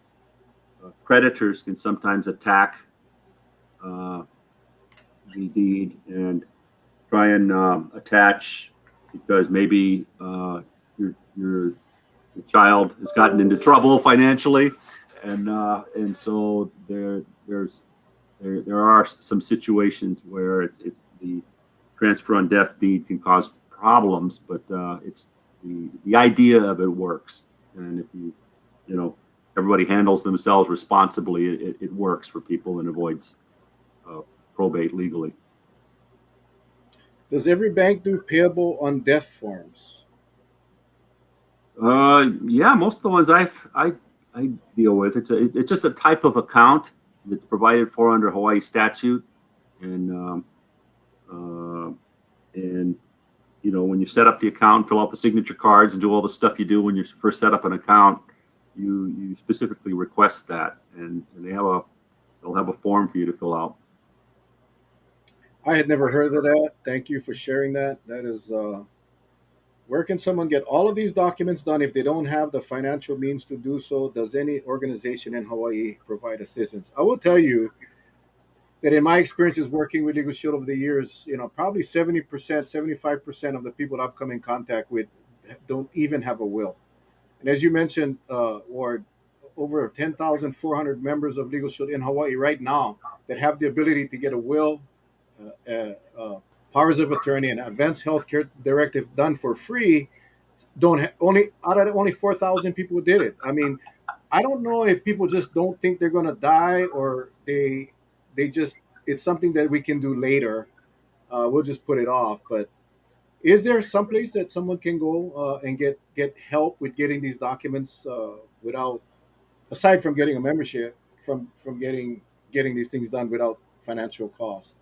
creditors can sometimes attack uh, the deed and try and attach because maybe your child has gotten into trouble financially, and so there are some situations where it's the transfer on death deed can cause problems, but it's the idea of it works, and if you know everybody handles themselves responsibly, it works for people and avoids uh, probate legally. Does every bank do payable on death forms? Yeah, most of the ones I deal with, it's just a type of account that's provided for under Hawaii statute, and uh, and when you set up the account, fill out the signature cards, and do all the stuff you do when you first set up an account, you specifically request that, and they'll have a form for you to fill out. I had never heard of that. Thank you for sharing that. That is, where can someone get all of these documents done if they don't have the financial means to do so? Does any organization in Hawaii provide assistance? I will tell you that in my experiences working with LegalShield over the years, probably 70%, 75% of the people I've come in contact with don't even have a will. And as you mentioned, Ward, over 10,400 members of LegalShield in Hawaii right now that have the ability to get a will, powers of attorney, and advanced healthcare directive done for free. Don't only out of only 4,000 people did it. I mean, I don't know if people just don't think they're going to die, or they just it's something that we can do later. We'll just put it off. But is there some place that someone can go and get help with getting these documents without, aside from getting a membership, from getting getting these things done without financial cost?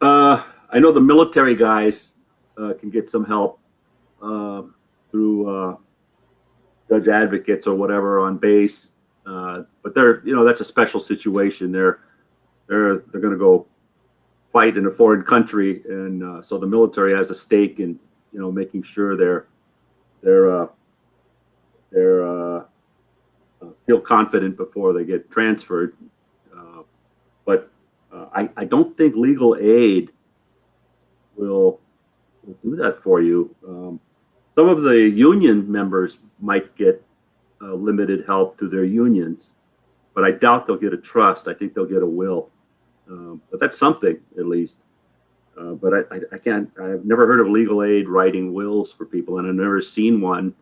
I know the military guys can get some help through judge advocates or whatever on base, but that's a special situation. They're going to go fight in a foreign country, and so the military has a stake in making sure they're feel confident before they get transferred. But I don't think legal aid will do that for you. Some of the union members might get limited help through their unions, but I doubt they'll get a trust. I think they'll get a will. But that's something, at least. But I can't, I've never heard of legal aid writing wills for people, and I've never seen one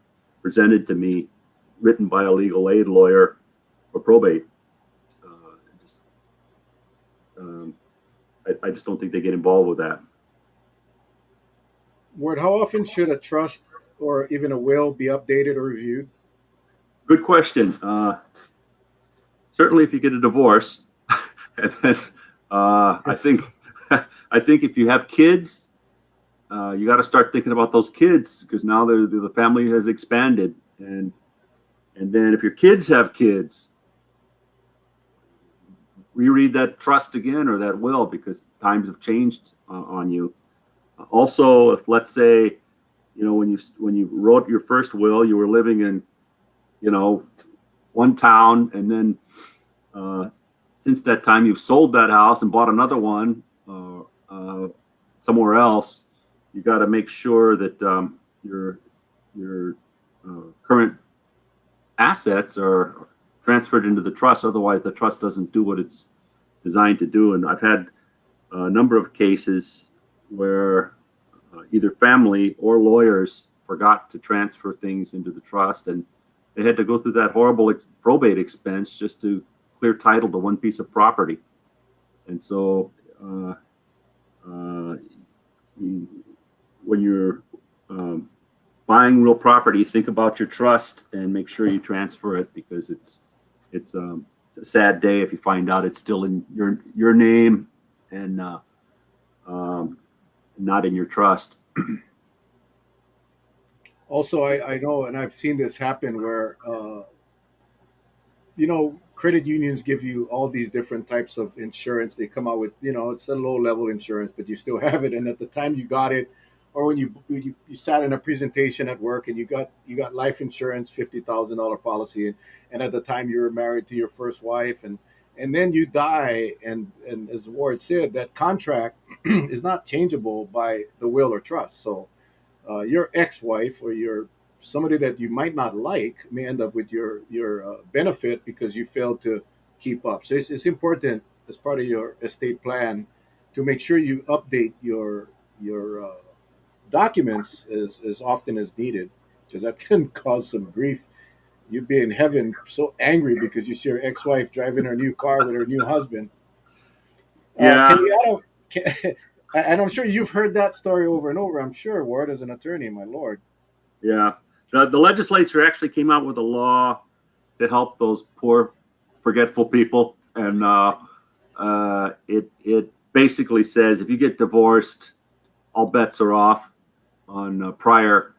presented to me written by a legal aid lawyer for probate. I just don't think they get involved with that. Ward, how often should a trust or even a will be updated or reviewed? Good question. Certainly, if you get a divorce, and then I think if you have kids, you got to start thinking about those kids, because now the family has expanded, and then if your kids have kids, reread that trust again or that will, because times have changed on you. Also, if, let's say, when you wrote your first will, you were living in one town, and then since that time you've sold that house and bought another one somewhere else, you got to make sure that your current assets are transferred into the trust. Otherwise, the trust doesn't do what it's designed to do. And I've had a number of cases where either family or lawyers forgot to transfer things into the trust, and they had to go through that horrible probate expense just to clear title to one piece of property. And so when you're buying real property, think about your trust and make sure you transfer it, because it's a sad day if you find out it's still in your name and not in your trust. Also, I know, and I've seen this happen where, credit unions give you all these different types of insurance. They come out with, it's a low level insurance, but you still have it. And at the time you got it, or when you sat in a presentation at work and you got life insurance, $50,000 policy, and at the time you were married to your first wife, and then you die, and as Ward said, that contract is not changeable by the will or trust. So your ex-wife or somebody that you might not like may end up with your benefit because you failed to keep up. So it's important as part of your estate plan to make sure you update your documents as often as needed, because that can cause some grief. You'd be in heaven so angry because you see your ex-wife driving her new car with her new husband. Yeah, Can you add and I'm sure you've heard that story over and over, I'm sure, Ward, as an attorney, my lord. yeah. The legislature actually came out with a law to help those poor, forgetful people, and it basically says if you get divorced, all bets are off on prior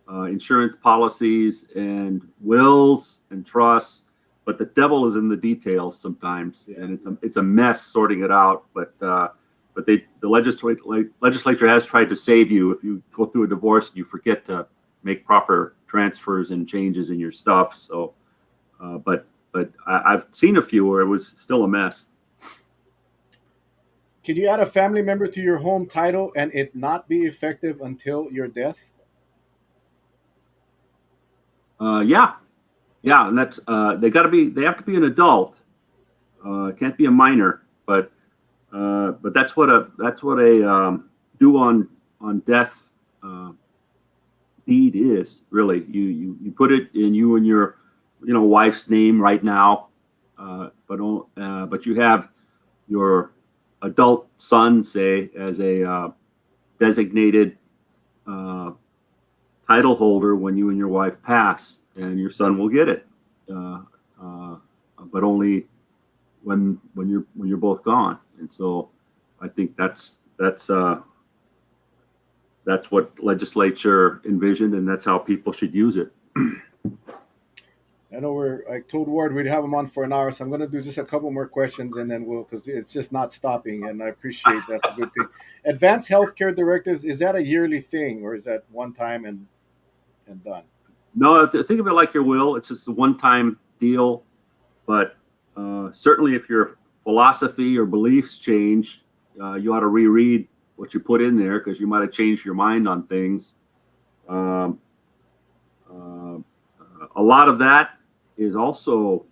insurance policies and wills and trusts. But the devil is in the details sometimes, and it's a mess sorting it out. But the legislature has tried to save you if you go through a divorce and you forget to make proper transfers and changes in your stuff. So, but I've seen a few where it was still a mess. Can you add a family member to your home title and it not be effective until your death? Yeah, and that's they have to be an adult. Can't be a minor, but that's what a due on death deed is really. You put it in you and your wife's name right now, but you have your adult son, say, as a designated title holder when you and your wife pass, and your son will get it, but only when you're both gone. And so I think that's what legislature envisioned, and that's how people should use it. I know I told Ward we'd have him on for an hour, so I'm going to do just a couple more questions and then because it's just not stopping, and I appreciate that's a good thing. Advanced healthcare directives, is that a yearly thing or is that one time and done? No, think of it like your will. It's just a one-time deal, but certainly if your philosophy or beliefs change, you ought to reread what you put in there because you might have changed your mind on things. Um, a lot of that is also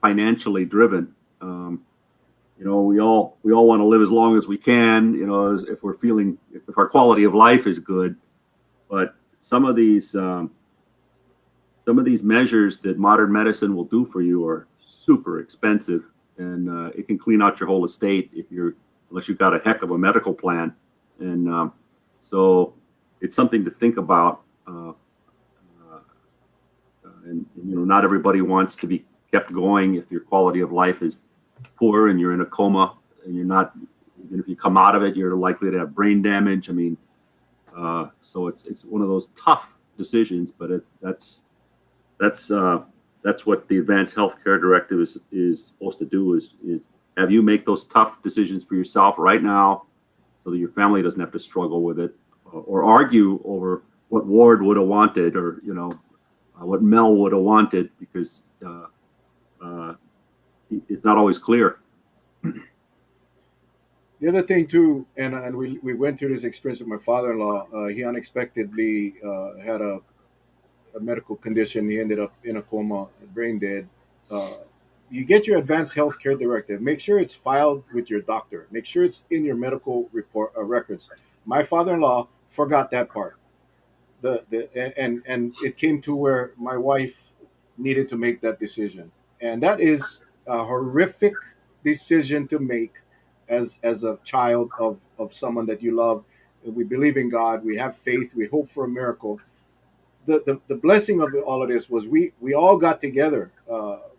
financially driven. We all want to live as long as we can. If we're feeling, if our quality of life is good, but some of these measures that modern medicine will do for you are super expensive, and it can clean out your whole estate unless you've got a heck of a medical plan. And so it's something to think about. And not everybody wants to be kept going if your quality of life is poor and you're in a coma and you're not, even if you come out of it, you're likely to have brain damage. I mean, so it's one of those tough decisions, but that's what the Advanced Health Care Directive is supposed to do is have you make those tough decisions for yourself right now so that your family doesn't have to struggle with it or argue over what Ward would have wanted or, what Mel would have wanted because it's not always clear. The other thing too, and we went through this experience with my father-in-law. He unexpectedly had a medical condition. He ended up in a coma, brain dead. You get your advanced health care directive. Make sure it's filed with your doctor. Make sure it's in your medical report records. My father-in-law forgot that part. And it came to where my wife needed to make that decision, and that is a horrific decision to make as a child of someone that you love. We believe in God. We have faith. We hope for a miracle. The blessing of all of this was we all got together.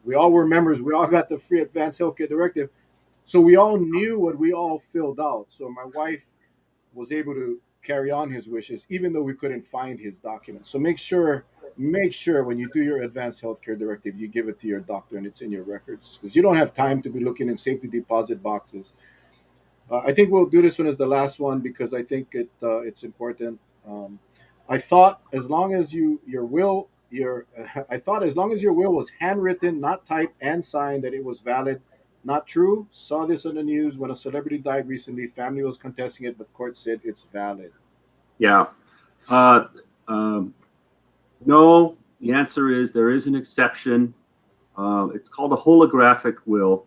We all were members. We all got the free advanced healthcare directive, so we all knew what we all filled out. So my wife was able to carry on his wishes, even though we couldn't find his document. So make sure when you do your advanced healthcare directive, you give it to your doctor and it's in your records because you don't have time to be looking in safety deposit boxes. I think we'll do this one as the last one because I think it's important. I thought as long as your will your I thought as long as your will was handwritten, not typed and signed, that it was valid. Not true. Saw this on the news when a celebrity died recently. Family was contesting it, but court said it's valid. Yeah. Uh, um, no, the answer is there is an exception. It's called a holographic will.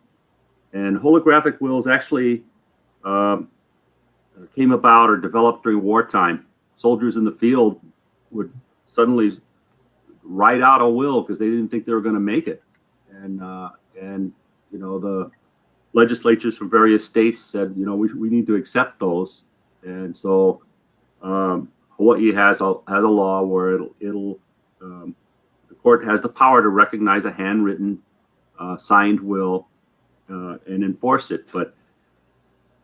And holographic wills actually um, came about or developed during wartime. Soldiers in the field would suddenly write out a will because they didn't think they were going to make it. And the legislatures from various states said, we need to accept those. And so Hawaii has a law where the court has the power to recognize a handwritten, signed will and enforce it.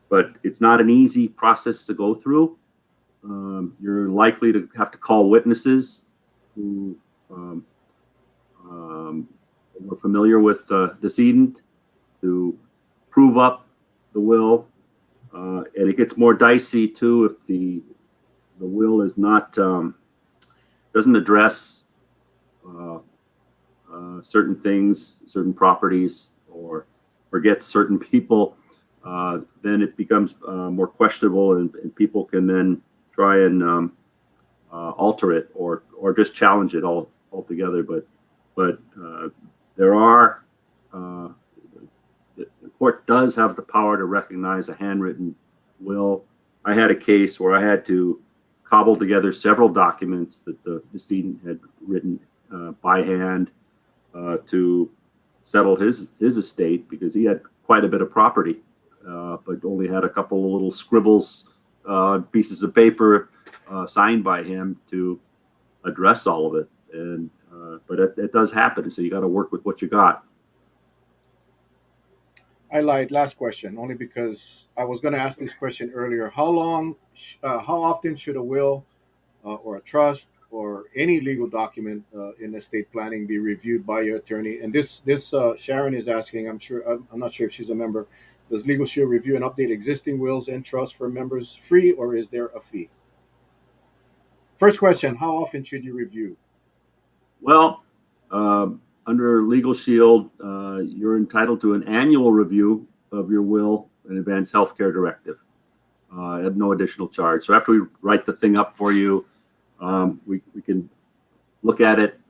But it's not an easy process to go through. You're likely to have to call witnesses who were familiar with the decedent to prove up the will. And it gets more dicey too if the will is not doesn't address certain things, certain properties, or forgets certain people. Then it becomes more questionable, and people can then try and alter it or just challenge it altogether. But there are the court does have the power to recognize a handwritten will. I had a case where I had to cobble together several documents that the decedent had written by hand to settle his estate because he had quite a bit of property, but only had a couple of little scribbles, pieces of paper signed by him to address all of it. And but it does happen, so you got to work with what you got. I lied. Last question, only because I was going to ask this question earlier. How often should a will or a trust or any legal document in estate planning be reviewed by your attorney? And this Sharon is asking. I'm not sure if she's a member. Does LegalShield review and update existing wills and trusts for members free, or is there a fee? First question: how often should you review? Well, under Legal Shield, you're entitled to an annual review of your will and advance health care directive at no additional charge. So after we write the thing up for you, we can look at it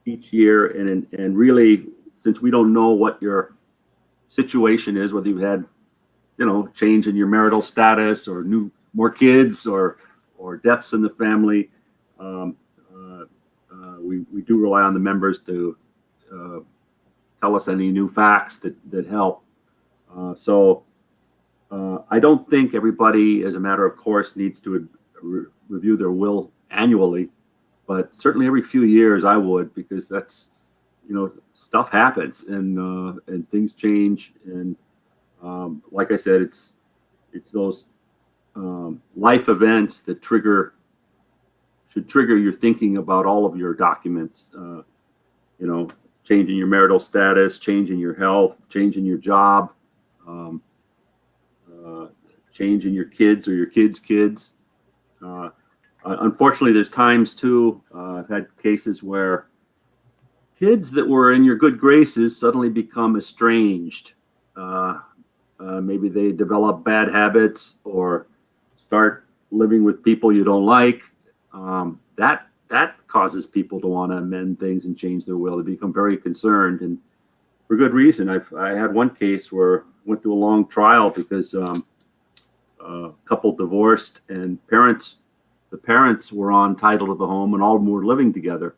each year. And really, since we don't know what your situation is, whether you've had, change in your marital status or more kids or deaths in the family, we do rely on the members to tell us any new facts that help. So I don't think everybody, as a matter of course, needs to review their will annually, but certainly every few years I would, because that's, stuff happens and things change. And like I said, it's those life events that should trigger your thinking about all of your documents. Changing your marital status, changing your health, changing your job, changing your kids or your kids' kids. Unfortunately, there's times too, I've had cases where kids that were in your good graces suddenly become estranged. Maybe they develop bad habits or start living with people you don't like. That causes people to want to amend things and change their will. They become very concerned, and for good reason. I had one case where I went through a long trial because a couple divorced, and the parents were on title to the home, and all of them were living together.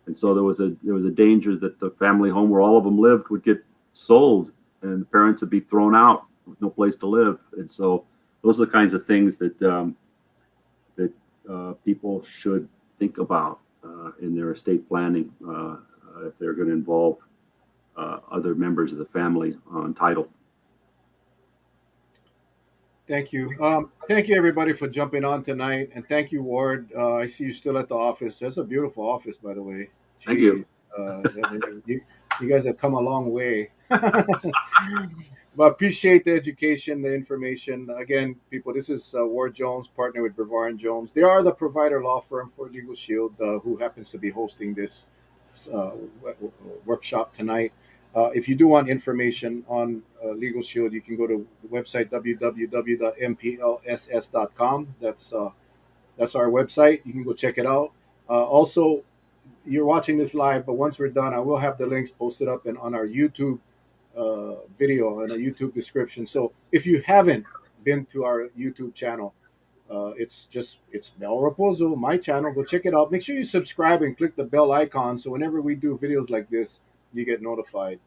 And so there was a danger that the family home where all of them lived would get sold, and the parents would be thrown out with no place to live. And so those are the kinds of things that people should think about in their estate planning if they're going to involve other members of the family on title. Thank you. Thank you, everybody, for jumping on tonight. And thank you, Ward. I see you still at the office. That's a beautiful office, by the way. Thank you. Jeez. You guys have come a long way. But appreciate the education, the information. Again, people, this is Ward Jones, partner with Bervar and Jones. They are the provider law firm for Legal Shield, who happens to be hosting this workshop tonight. If you do want information on Legal Shield, you can go to the website www.mplss.com. That's our website. You can go check it out. Also, you're watching this live, but once we're done, I will have the links posted up and on our YouTube video and a YouTube description. So if you haven't been to our YouTube channel, it's Bell Raposo, my channel. Go check it out. Make sure you subscribe and click the bell icon so whenever we do videos like this, you get notified.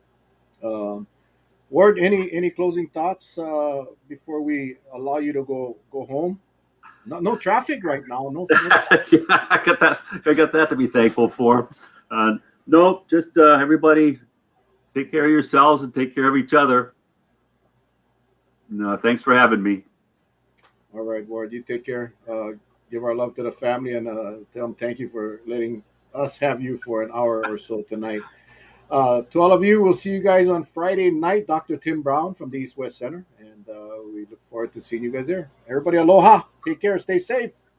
Ward, any closing thoughts before we allow you to go home? No traffic right now. No. Yeah, I got that to be thankful for. No, just everybody take care of yourselves and take care of each other. No, thanks for having me. All right, Ward, you take care. Give our love to the family and tell them thank you for letting us have you for an hour or so tonight. To all of you, we'll see you guys on Friday night. Dr. Tim Brown from the East West Center, and we look forward to seeing you guys there. Everybody, aloha. Take care. Stay safe.